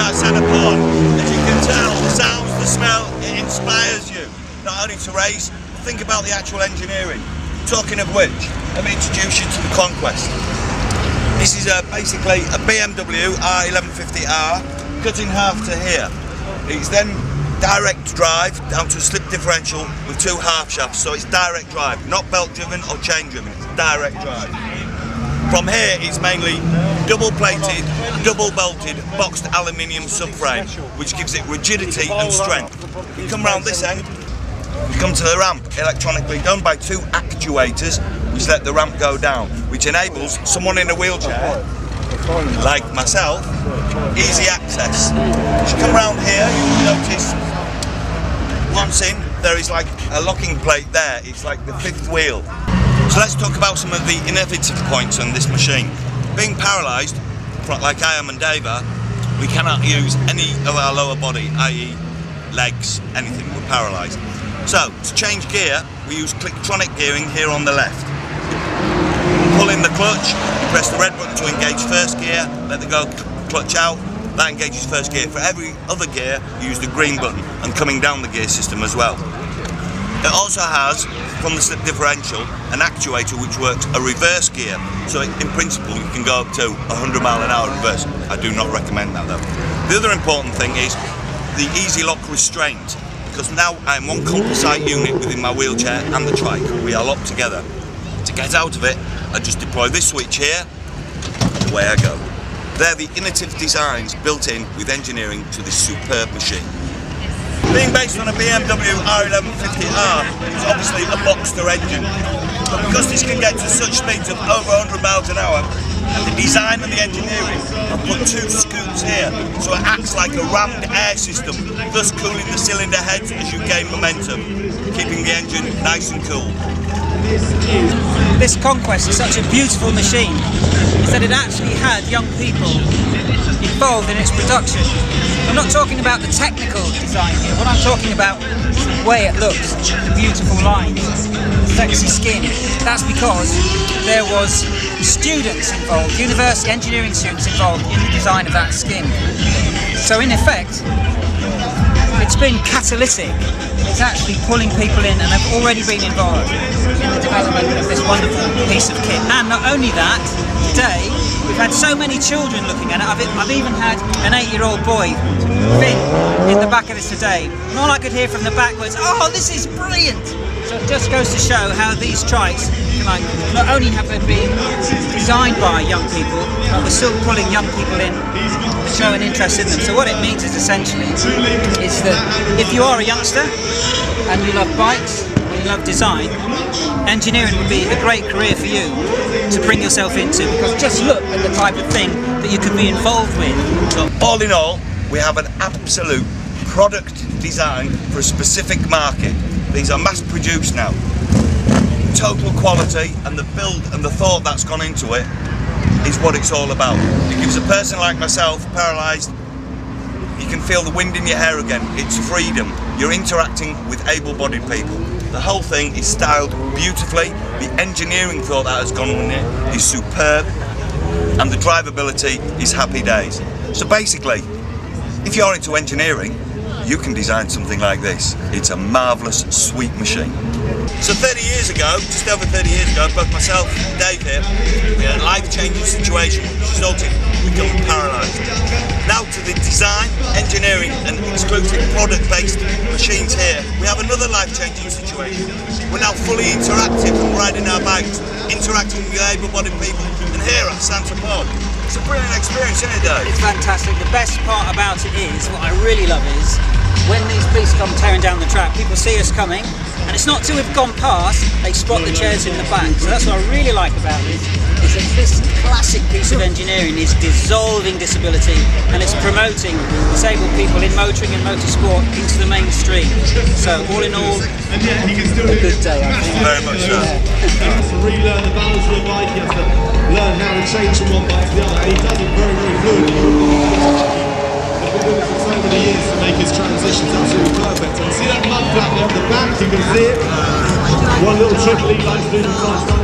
out of Santa Pod. As you can tell, the sounds, the smell, it inspires you not only to race, but think about the actual engineering. Talking of which, let me introduce you to the Conquest. This is basically a BMW R1150R cut in half to here. It's then direct drive down to a slip differential with 2 half shafts, so it's direct drive, not belt driven or chain driven, it's direct drive. From here it's mainly double plated, double belted, boxed aluminium subframe, which gives it rigidity and strength. You come round this end, you come to the ramp, electronically done by 2 actuators which let the ramp go down, which enables someone in a wheelchair, like myself, easy access. As you come round here, you'll notice once in, there is like a locking plate there, it's like the 5th wheel. So let's talk about some of the innovative points on this machine. Being paralysed, like I am and Dave are, we cannot use any of our lower body, i.e. legs, anything, we're paralysed. So, to change gear, we use Clicktronic gearing here on the left. Pull in the clutch, you press the red button to engage first gear, let the go clutch out, that engages first gear. For every other gear, you use the green button, and coming down the gear system as well. It also has, from the slip differential, an actuator which works a reverse gear, so in principle you can go up to 100 mile an hour reverse. I do not recommend that though. The other important thing is the easy lock restraint, because now I am one composite unit within my wheelchair and the trike. We are locked together. To get out of it, I just deploy this switch here, away I go. They're the innovative designs built in with engineering to this superb machine. Being based on a BMW R1150R, it's obviously a Boxster engine, but because this can get to such speeds of over 100 miles an hour, the design and the engineering have put 2 scoops here, so it acts like a rammed air system, thus cooling the cylinder heads as you gain momentum, keeping the engine nice and cool. This Conquest is such a beautiful machine, is that it actually had young people involved in its production. I'm not talking about the technical design here, what I'm talking about is the way it looks, the beautiful lines, the sexy skin. That's because there was students involved, university engineering students involved in the design of that skin. So in effect, it's been catalytic. It's actually pulling people in, and they've already been involved in the development of this wonderful piece of kit. And not only that, today we've had so many children looking at it. I've even had an 8-year-old boy, Finn, in the back of this today. And all I could hear from the back was, "Oh, this is brilliant!" So it just goes to show how these trikes, like, not only have they been designed by young people, but we're still pulling young people in, showing interest in them. So what it means is essentially is that if you are a youngster and you love bikes and you love design, engineering would be a great career for you to bring yourself into, because just look at the type of thing that you could be involved with. So all in all, we have an absolute product design for a specific market. These are mass produced now. Total quality and the build and the thought that's gone into it is what it's all about. It gives a person like myself, paralysed, you can feel the wind in your hair again. It's freedom. You're interacting with able-bodied people. The whole thing is styled beautifully. The engineering thought that has gone in it is superb, and the drivability is happy days. So basically, if you're into engineering, you can design something like this. It's a marvellous, sweet machine. So 30 years ago, just over 30 years ago, both myself and Dave here, we had a life-changing situation which resulted in becoming paralysed. Now to the design, engineering and exclusive product-based machines here, we have another life-changing situation. We're now fully interactive and riding our bikes, interacting with able-bodied people, and here at Santa Pod. It's a brilliant experience, isn't it, Dave? It's fantastic. The best part about it is, what I really love is, when these beasts come tearing down the track, people see us coming, and it's not till we've gone past, they spot the chairs in the back. So that's what I really like about this, is that this classic piece of engineering is dissolving disability, and it's promoting disabled people in motoring and motorsport into the mainstream. So all in all, a good day, I think. Very much so. To relearn the balance of the bike, he has to learn how to change from one bike to the other, and he does it very, very fluently. He's been doing this for so many years to make his transitions absolutely perfect. And see that mud flap there at the back, you can see it. One little trick he likes to do from time to time.